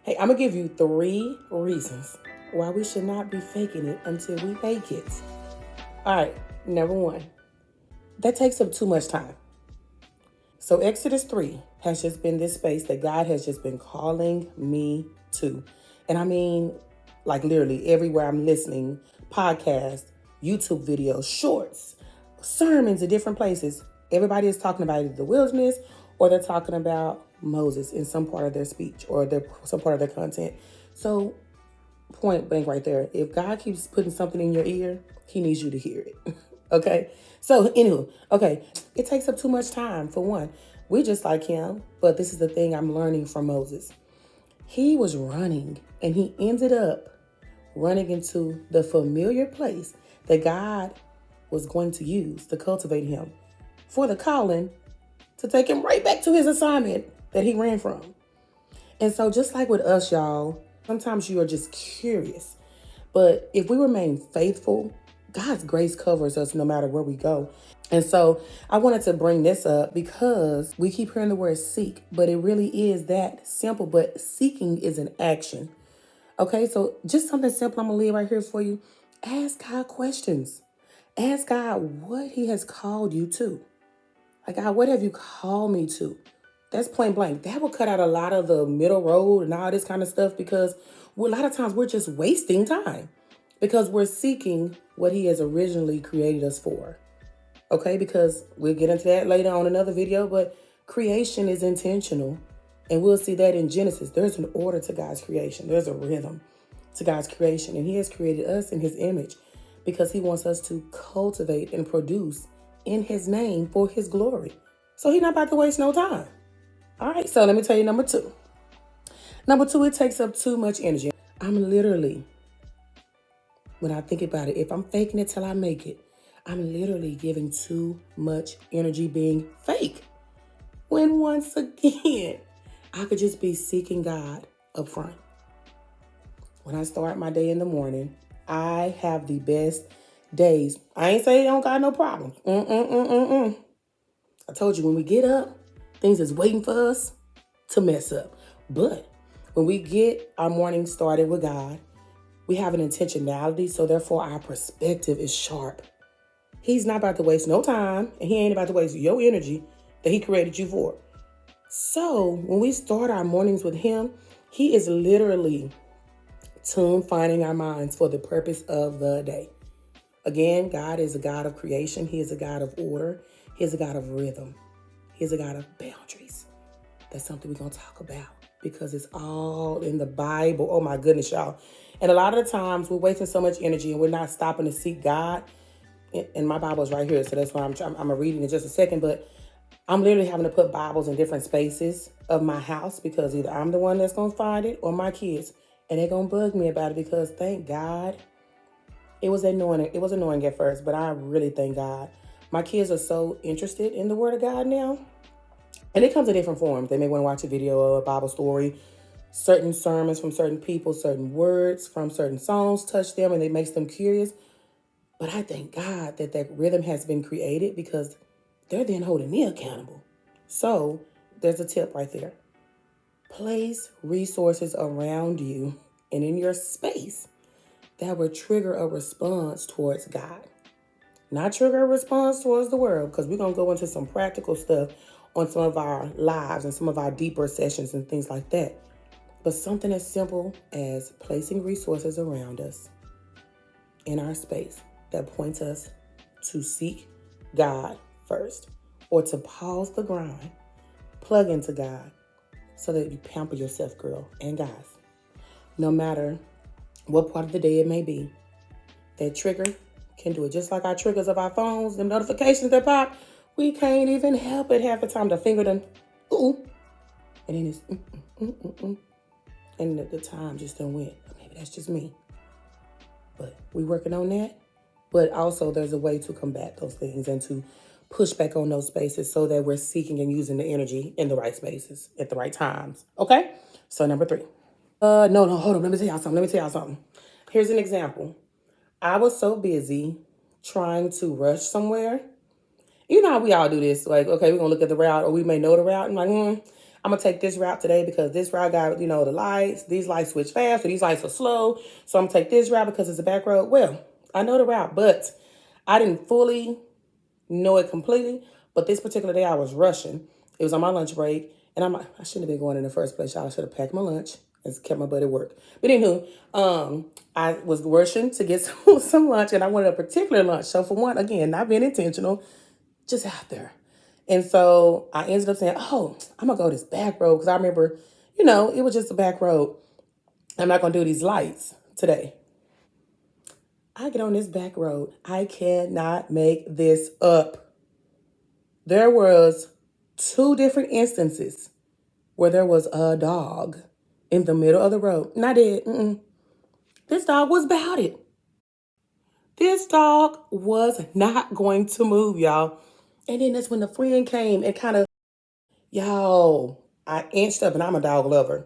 Hey, I'm going to give you 3 reasons why we should not be faking it until we make it. All right, number 1, that takes up too much time. So Exodus 3 has just been this space that God has just been calling me to. And I mean, like literally everywhere I'm listening, podcasts, YouTube videos, shorts, sermons at different places, everybody is talking about either the wilderness or they're talking about Moses in some part of their speech or some part of their content. So point blank right there, if God keeps putting something in your ear, he needs you to hear it. Okay? So anywho, okay, it takes up too much time for one. We're just like him, but this is the thing I'm learning from Moses. He was running and he ended up running into the familiar place that God was going to use to cultivate him for the calling to take him right back to his assignment that he ran from. And so just like with us, y'all, sometimes you are just curious. But if we remain faithful, God's grace covers us no matter where we go. And so I wanted to bring this up because we keep hearing the word seek, but it really is that simple. But seeking is an action. Okay, so just something simple I'm going to leave right here for you. Ask God questions. Ask God what he has called you to. Like, God, what have you called me to? That's point blank. That will cut out a lot of the middle road and all this kind of stuff because a lot of times we're just wasting time because we're seeking what he has originally created us for. Okay, because we'll get into that later on another video, but creation is intentional. And we'll see that in Genesis. There's an order to God's creation. There's a rhythm to God's creation. And he has created us in his image because he wants us to cultivate and produce in his name for his glory. So he's not about to waste no time. All right, so let me tell you number 2. Number 2, it takes up too much energy. I'm literally, when I think about it, if I'm faking it till I make it, I'm literally giving too much energy being fake. When once again, I could just be seeking God up front. When I start my day in the morning, I have the best days. I ain't saying I don't got no problems. I told you when we get up, things is waiting for us to mess up. But when we get our morning started with God, we have an intentionality, so therefore our perspective is sharp. He's not about to waste no time, and he ain't about to waste your energy that he created you for. So when we start our mornings with him, he is literally finding our minds for the purpose of the day. Again, God is a God of creation. He is a God of order. He is a God of rhythm. He is a God of boundaries. That's something we're going to talk about because it's all in the Bible. Oh my goodness, y'all. And a lot of the times we're wasting so much energy and we're not stopping to seek God. And my Bible is right here, so that's why I'm going to read it in just a second. But I'm literally having to put Bibles in different spaces of my house because either I'm the one that's going to find it or my kids. And they're going to bug me about it because thank God. It was annoying. It was annoying at first, but I really thank God. My kids are so interested in the Word of God now. And it comes in different forms. They may want to watch a video or a Bible story. Certain sermons from certain people, certain words from certain songs touch them and it makes them curious. But I thank God that rhythm has been created because they're then holding me accountable. So there's a tip right there. Place resources around you and in your space that will trigger a response towards God. Not trigger a response towards the world, because we're going to go into some practical stuff on some of our lives and some of our deeper sessions and things like that. But something as simple as placing resources around us in our space that points us to seek God first, or to pause the grind, plug into God, so that you pamper yourself, girl and guys. No matter what part of the day it may be, that trigger can do it. Just like our triggers of our phones, them notifications that pop, we can't even help it half the time to finger them, ooh, and then it's and the time just done went. Maybe that's just me, but we working on that. But also there's a way to combat those things and to push back on those spaces so that we're seeking and using the energy in the right spaces at the right times. Okay? So number 3. No, hold on. Let me tell y'all something. Here's an example. I was so busy trying to rush somewhere. You know how we all do this. Like, okay, we're going to look at the route or we may know the route. I'm like, I'm I'm going to take this route today because this route got, the lights. These lights switch fast, or these lights are slow. So I'm going to take this route because it's a back road. Well, I know the route, but I didn't fully know it completely. But this particular day I was rushing. It was on my lunch break. And I'm like, I shouldn't have been going in the first place, y'all. I should have packed my lunch and kept my butt at work. But anywho, I was rushing to get some lunch, and I wanted a particular lunch. So for one, again, not being intentional, just out there. And so I ended up saying, oh, I'm going to go this back road because I remember, it was just a back road. I'm not going to do these lights today. I get on this back road. I cannot make this up. There was 2 different instances where there was a dog in the middle of the road. And I did. This dog was about it. This dog was not going to move, y'all. And then that's when the friend came and kind of, y'all, I inched up, and I'm a dog lover.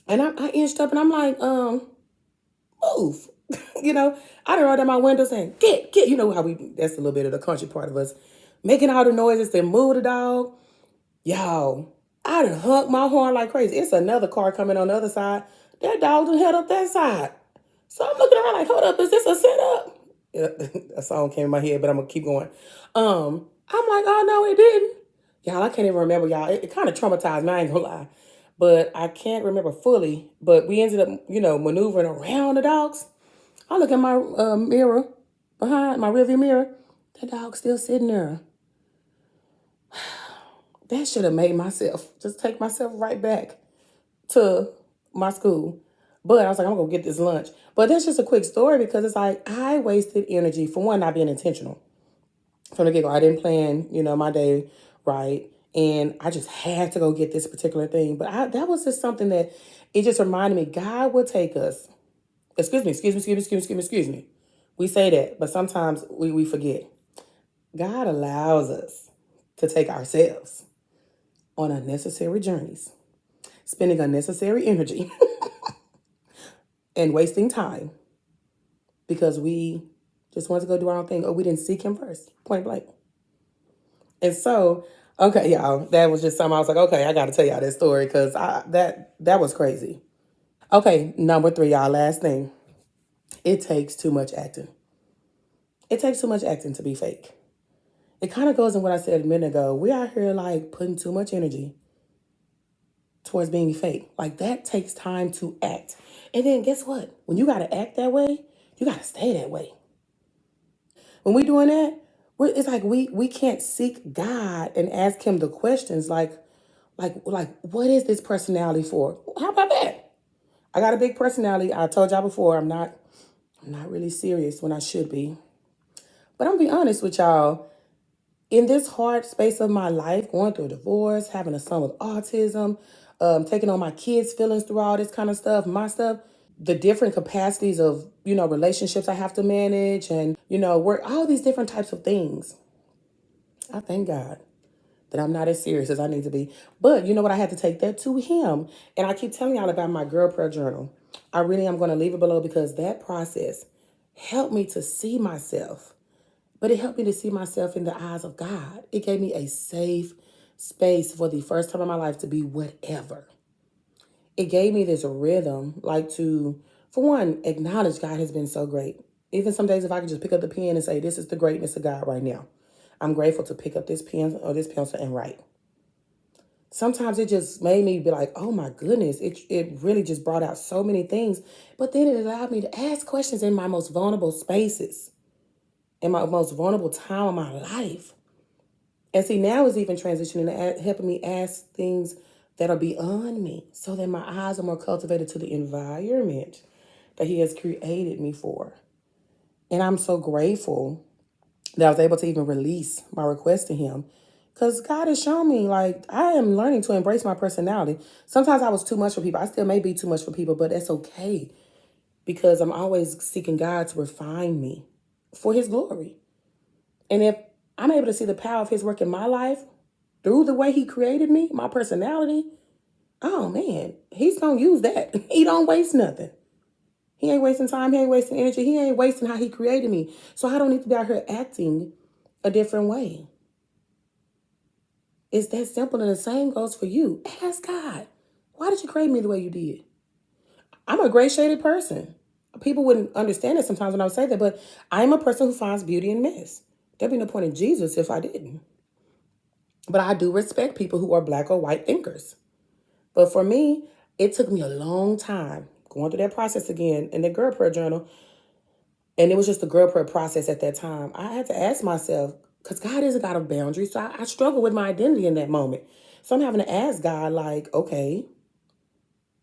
And I inched up and I'm like, move. I done rolled down my window saying, get. You know how that's a little bit of the country part of us. Making all the noises to move the dog. Y'all, I done honked my horn like crazy. It's another car coming on the other side. That dog done head up that side. So I'm looking around like, hold up, is this a setup? A song came in my head, but I'm going to keep going. I'm like, oh, no, it didn't. Y'all, I can't even remember, y'all. It kind of traumatized me, I ain't going to lie. But I can't remember fully. But we ended up, maneuvering around the dogs. I look at my mirror, behind my rearview mirror. The dog's still sitting there. That should have made myself just take myself right back to my school. But I was like, I'm going to get this lunch. But that's just a quick story because it's like I wasted energy, for one, not being intentional. From the get-go, I didn't plan, my day right. And I just had to go get this particular thing. But that was just something that it just reminded me, God will take us. Excuse me. We say that, but sometimes we forget. God allows us to take ourselves on unnecessary journeys, spending unnecessary energy and wasting time because we just wanted to go do our own thing, or we didn't seek him first, point blank. And so, okay, y'all, that was just something I was like, okay, I got to tell y'all that story because that was crazy. Okay, number 3, y'all, last thing. It takes too much acting. It takes too much acting to be fake. It kind of goes in what I said a minute ago. We out here like putting too much energy towards being fake. Like that takes time to act. And then guess what? When you got to act that way, you got to stay that way. When we doing that, it's like we can't seek God and ask him the questions like what is this personality for? How about that? I got a big personality. I told y'all before, I'm not really serious when I should be. But I'm gonna be honest with y'all. In this hard space of my life, going through a divorce, having a son with autism, taking on my kids' feelings through all this kind of stuff, my stuff, the different capacities of, relationships I have to manage and, work, all these different types of things. I thank God that I'm not as serious as I need to be. But you know what? I had to take that to him. And I keep telling y'all about my girl prayer journal. I really am going to leave it below because that process helped me to see myself. But it helped me to see myself in the eyes of God. It gave me a safe space for the first time in my life to be whatever. It gave me this rhythm, like to, for one, acknowledge God has been so great. Even some days if I could just pick up the pen and say, this is the greatness of God right now. I'm grateful to pick up this pen or this pencil and write. Sometimes it just made me be like, oh my goodness, it really just brought out so many things. But then it allowed me to ask questions in my most vulnerable spaces, in my most vulnerable time of my life. And see, now it's even transitioning to helping me ask things that are beyond me so that my eyes are more cultivated to the environment that he has created me for. And I'm so grateful that I was able to even release my request to him because God has shown me, like, I am learning to embrace my personality. Sometimes I was too much for people. I still may be too much for people, but that's okay because I'm always seeking God to refine me for his glory. And if I'm able to see the power of his work in my life through the way he created me, my personality, oh man, he's going to use that. He don't waste nothing. He ain't wasting time. He ain't wasting energy. He ain't wasting how he created me. So I don't need to be out here acting a different way. It's that simple, and the same goes for you. Ask God, why did you create me the way you did? I'm a gray shaded person. People wouldn't understand it sometimes when I would say that, but I'm a person who finds beauty in mess. There'd be no point in Jesus if I didn't. But I do respect people who are black or white thinkers. But for me, it took me a long time going through that process again in the girl prayer journal. And it was just the girl prayer process at that time. I had to ask myself, because God is a God of boundaries. So I struggle with my identity in that moment. So I'm having to ask God, like, okay,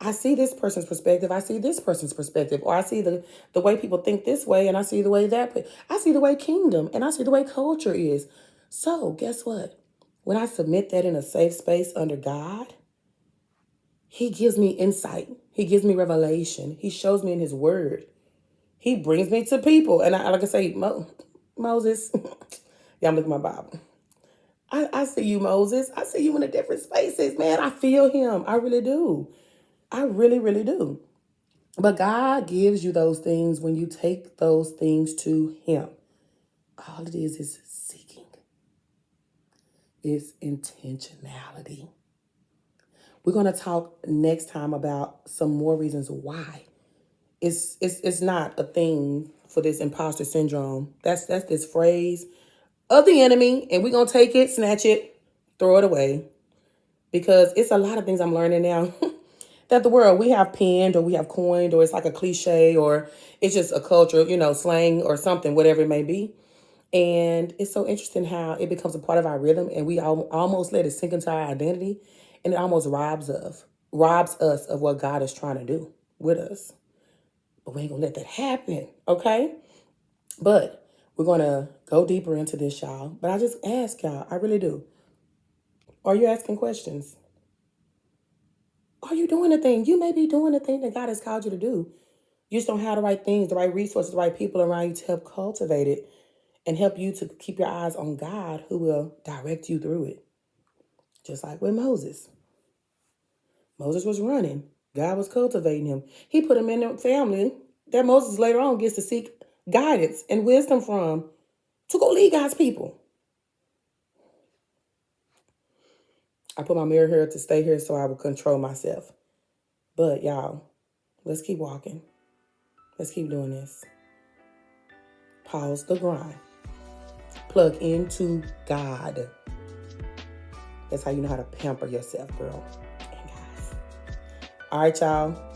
I see this person's perspective. I see this person's perspective. Or I see the way people think this way, and I see the way that. I see the way kingdom, and I see the way culture is. So guess what? When I submit that in a safe space under God, He gives me insight. He gives me revelation. He shows me in His word. He brings me to people. And like I say, Moses, yeah, I'm looking at my Bible. I see you, Moses. I see you in the different spaces, man. I feel him. I really do. I really, really do. But God gives you those things when you take those things to Him. All it is seeking. It's intentionality. We're going to talk next time about some more reasons why. It's not a thing for this imposter syndrome. That's this phrase of the enemy, and we're going to take it, snatch it, throw it away. Because it's a lot of things I'm learning now that the world we have penned or we have coined, or it's like a cliche, or it's just a culture, slang or something, whatever it may be. And it's so interesting how it becomes a part of our rhythm, and we almost let it sink into our identity, and it almost robs us of what God is trying to do with us. But we ain't gonna let that happen, okay? But we're gonna go deeper into this, y'all. But I just ask y'all, I really do. Are you asking questions? Are you doing the thing? You may be doing the thing that God has called you to do. You just don't have the right things, the right resources, the right people around you to help cultivate it and help you to keep your eyes on God, who will direct you through it. Just like with Moses. Moses was running. God was cultivating him. He put him in a family that Moses later on gets to seek guidance and wisdom from to go lead God's people. I put my mirror here to stay here so I will control myself. But y'all, let's keep walking. Let's keep doing this. Pause the grind. Plug into God. That's how you know how to pamper yourself, girl and guys. All right, y'all.